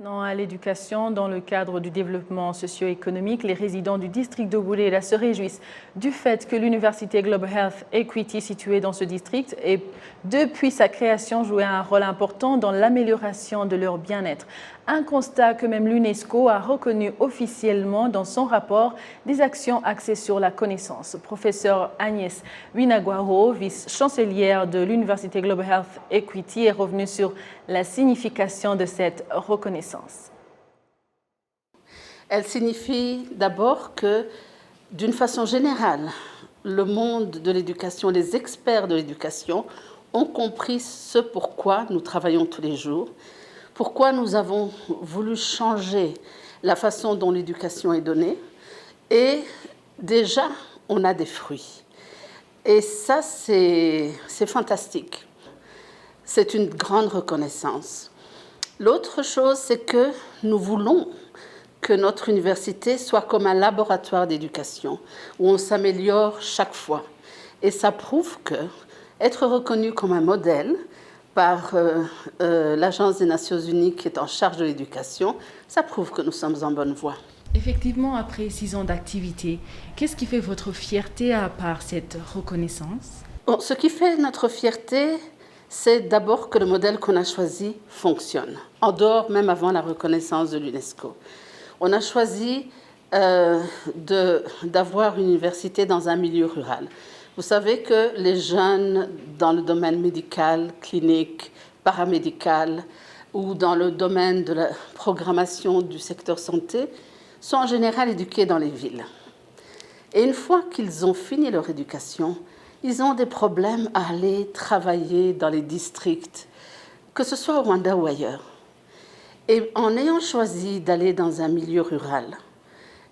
Non, à l'éducation, dans le cadre du développement socio-économique, les résidents du district de Bouléla se réjouissent du fait que l'université Global Health Equity située dans ce district ait, depuis sa création, joué un rôle important dans l'amélioration de leur bien-être. Un constat que même l'UNESCO a reconnu officiellement dans son rapport des actions axées sur la connaissance. Professeur Agnès Winaguaro, vice-chancelière de l'université Global Health Equity, est revenue sur la signification de cette reconnaissance. Elle signifie d'abord que, d'une façon générale, le monde de l'éducation, les experts de l'éducation ont compris ce pourquoi nous travaillons tous les jours, pourquoi nous avons voulu changer la façon dont l'éducation est donnée. Et déjà, on a des fruits. Et ça, c'est fantastique. C'est une grande reconnaissance. L'autre chose, c'est que nous voulons que notre université soit comme un laboratoire d'éducation, où on s'améliore chaque fois. Et ça prouve que être reconnu comme un modèle par l'Agence des Nations Unies qui est en charge de l'éducation, ça prouve que nous sommes en bonne voie. Effectivement, après 6 ans d'activité, qu'est-ce qui fait votre fierté à part cette reconnaissance? Bon, ce qui fait notre fierté, c'est d'abord que le modèle qu'on a choisi fonctionne, en dehors même avant la reconnaissance de l'UNESCO. On a choisi d'avoir une université dans un milieu rural. Vous savez que les jeunes dans le domaine médical, clinique, paramédical ou dans le domaine de la programmation du secteur santé sont en général éduqués dans les villes. Et une fois qu'ils ont fini leur éducation, ils ont des problèmes à aller travailler dans les districts, que ce soit au Rwanda ou ailleurs. Et en ayant choisi d'aller dans un milieu rural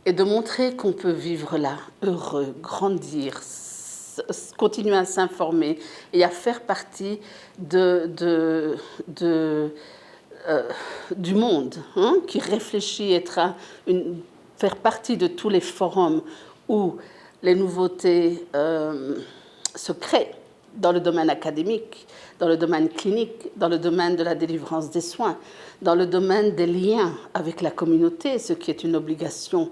et de montrer qu'on peut vivre là, heureux, grandir, continuer à s'informer et à faire partie du monde, qui réfléchit, faire partie de tous les forums où les nouveautés se créent dans le domaine académique, dans le domaine clinique, dans le domaine de la délivrance des soins, dans le domaine des liens avec la communauté, ce qui est une obligation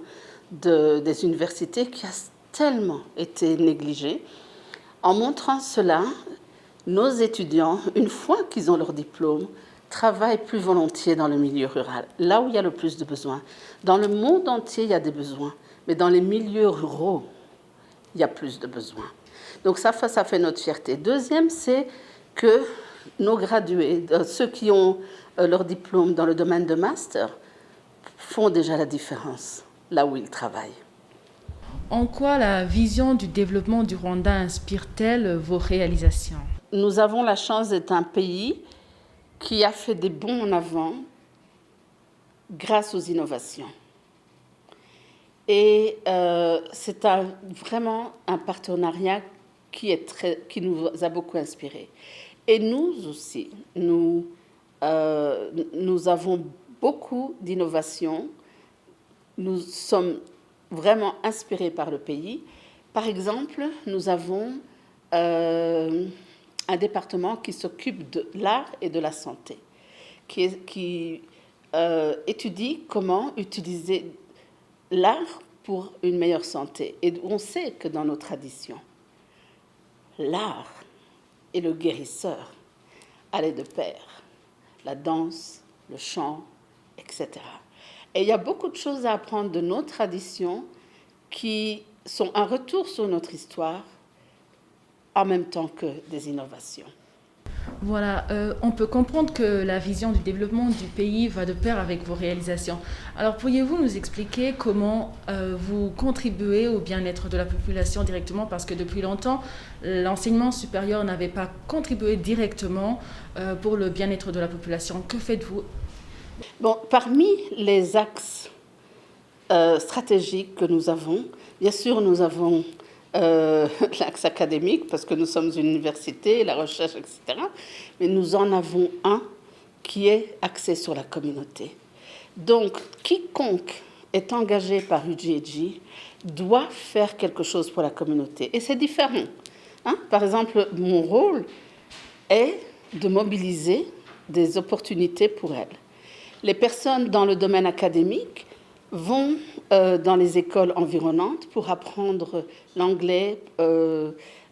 des universités qui a tellement été négligée. En montrant cela, nos étudiants, une fois qu'ils ont leur diplôme, travaillent plus volontiers dans le milieu rural, là où il y a le plus de besoins. Dans le monde entier, il y a des besoins, mais dans les milieux ruraux, il y a plus de besoins. Donc ça fait notre fierté. Deuxième, c'est que nos gradués, ceux qui ont leur diplôme dans le domaine de master, font déjà la différence là où ils travaillent. En quoi la vision du développement du Rwanda inspire-t-elle vos réalisations? Nous avons la chance d'être un pays qui a fait des bonds en avant grâce aux innovations. Et c'est vraiment un partenariat qui nous a beaucoup inspirés. Et nous aussi, nous avons beaucoup d'innovations. Nous sommes vraiment inspirés par le pays. Par exemple, nous avons un département qui s'occupe de l'art et de la santé, qui étudie comment utiliser l'art pour une meilleure santé. Et on sait que dans nos traditions, l'art et le guérisseur allaient de pair. La danse, le chant, etc. Et il y a beaucoup de choses à apprendre de nos traditions qui sont un retour sur notre histoire en même temps que des innovations. Voilà, on peut comprendre que la vision du développement du pays va de pair avec vos réalisations. Alors, pourriez-vous nous expliquer comment vous contribuez au bien-être de la population directement? Parce que depuis longtemps, l'enseignement supérieur n'avait pas contribué directement pour le bien-être de la population. Que faites-vous? Bon, parmi les axes stratégiques que nous avons, bien sûr, nous avons l'axe académique, parce que nous sommes une université, la recherche, etc. Mais nous en avons un qui est axé sur la communauté. Donc, quiconque est engagé par UGG doit faire quelque chose pour la communauté. Et c'est différent. Par exemple, mon rôle est de mobiliser des opportunités pour elle. Les personnes dans le domaine académique vont dans les écoles environnantes pour apprendre l'anglais,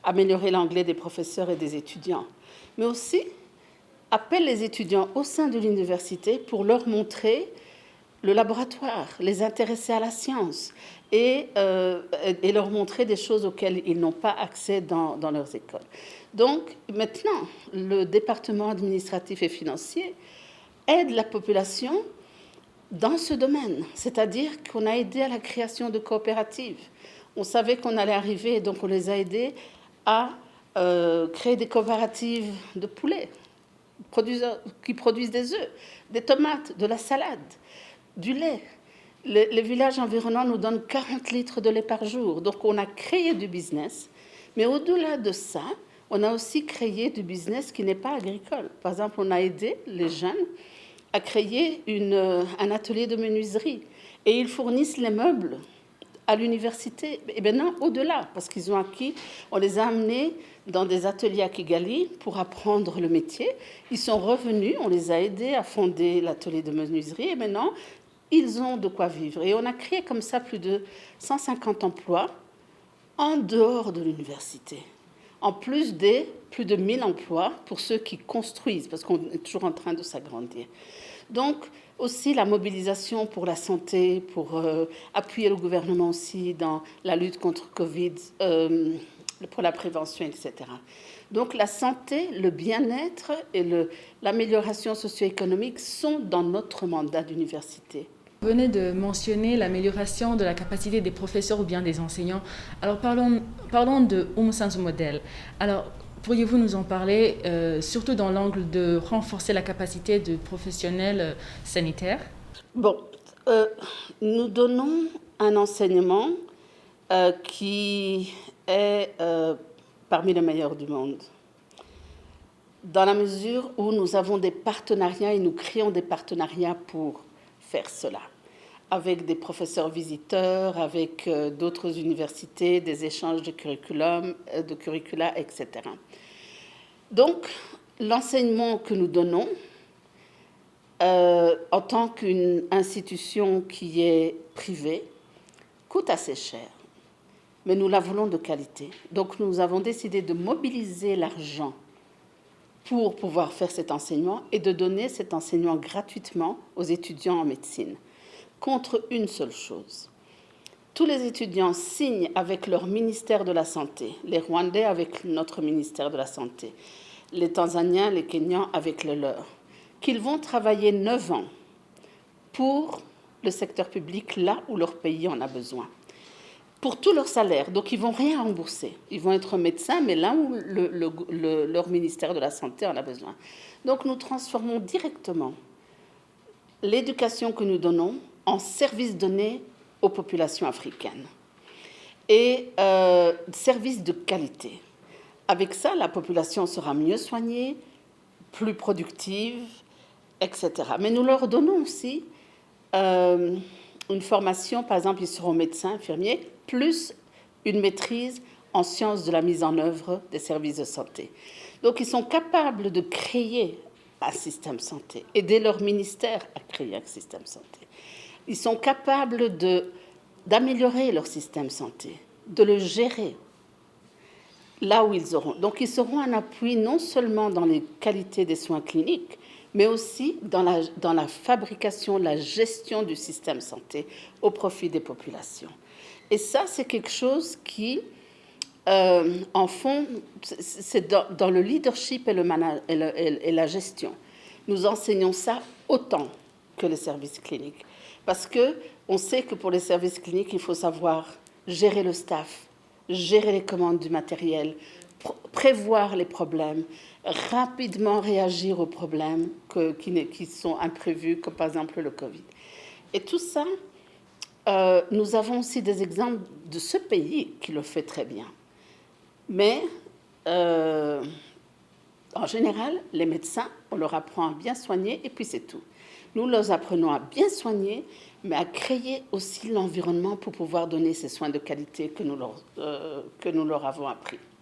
améliorer l'anglais des professeurs et des étudiants, mais aussi appellent les étudiants au sein de l'université pour leur montrer le laboratoire, les intéresser à la science et leur montrer des choses auxquelles ils n'ont pas accès dans leurs écoles. Donc maintenant, le département administratif et financier aide la population dans ce domaine, c'est-à-dire qu'on a aidé à la création de coopératives. On savait qu'on allait arriver, donc on les a aidés à créer des coopératives de poulets qui produisent des œufs, des tomates, de la salade, du lait. Les villages environnants nous donnent 40 litres de lait par jour. Donc on a créé du business, mais au-delà de ça, on a aussi créé du business qui n'est pas agricole. Par exemple, on a aidé les jeunes à créer un atelier de menuiserie. Et ils fournissent les meubles à l'université. Et maintenant, au-delà, parce qu'ils ont acquis, on les a amenés dans des ateliers à Kigali pour apprendre le métier. Ils sont revenus, on les a aidés à fonder l'atelier de menuiserie. Et maintenant, ils ont de quoi vivre. Et on a créé comme ça plus de 150 emplois en dehors de l'université. En plus des plus de 1000 emplois pour ceux qui construisent, parce qu'on est toujours en train de s'agrandir. Donc, aussi la mobilisation pour la santé, pour appuyer le gouvernement aussi dans la lutte contre Covid, pour la prévention, etc. Donc, la santé, le bien-être et l'amélioration socio-économique sont dans notre mandat d'université. Vous venez de mentionner l'amélioration de la capacité des professeurs ou bien des enseignants. Alors parlons de Senso Model. Alors pourriez-vous nous en parler, surtout dans l'angle de renforcer la capacité de professionnels sanitaires? Bon, nous donnons un enseignement qui est parmi les meilleurs du monde, dans la mesure où nous avons des partenariats et nous créons des partenariats pour faire cela, avec des professeurs visiteurs, avec d'autres universités, des échanges de curricula, etc. Donc, l'enseignement que nous donnons, en tant qu'une institution qui est privée, coûte assez cher, mais nous la voulons de qualité. Donc, nous avons décidé de mobiliser l'argent pour pouvoir faire cet enseignement et de donner cet enseignement gratuitement aux étudiants en médecine, contre une seule chose. Tous les étudiants signent avec leur ministère de la Santé, les Rwandais avec notre ministère de la Santé, les Tanzaniens, les Kenyans avec le leur, qu'ils vont travailler 9 ans pour le secteur public là où leur pays en a besoin, pour tout leur salaire. Donc, ils ne vont rien rembourser. Ils vont être médecins, mais là où leur ministère de la Santé en a besoin. Donc, nous transformons directement l'éducation que nous donnons en service donné aux populations africaines. Et service de qualité. Avec ça, la population sera mieux soignée, plus productive, etc. Mais nous leur donnons aussi une formation, par exemple, ils seront médecins, infirmiers, plus une maîtrise en sciences de la mise en œuvre des services de santé. Donc, ils sont capables de créer un système santé, aider leur ministère à créer un système santé. Ils sont capables d'améliorer leur système santé, de le gérer là où ils auront. Donc, ils seront un appui non seulement dans les qualités des soins cliniques, mais aussi dans la fabrication, la gestion du système santé au profit des populations. Et ça, c'est quelque chose qui, en fond, c'est dans le leadership et la gestion. Nous enseignons ça autant que les services cliniques. Parce qu'on sait que pour les services cliniques, il faut savoir gérer le staff, gérer les commandes du matériel, prévoir les problèmes, rapidement réagir aux problèmes qui sont imprévus, comme par exemple le Covid. Et tout ça, nous avons aussi des exemples de ce pays qui le fait très bien. Mais, en général, les médecins, on leur apprend à bien soigner et puis c'est tout. Nous leur apprenons à bien soigner, mais à créer aussi l'environnement pour pouvoir donner ces soins de qualité que nous leur avons appris.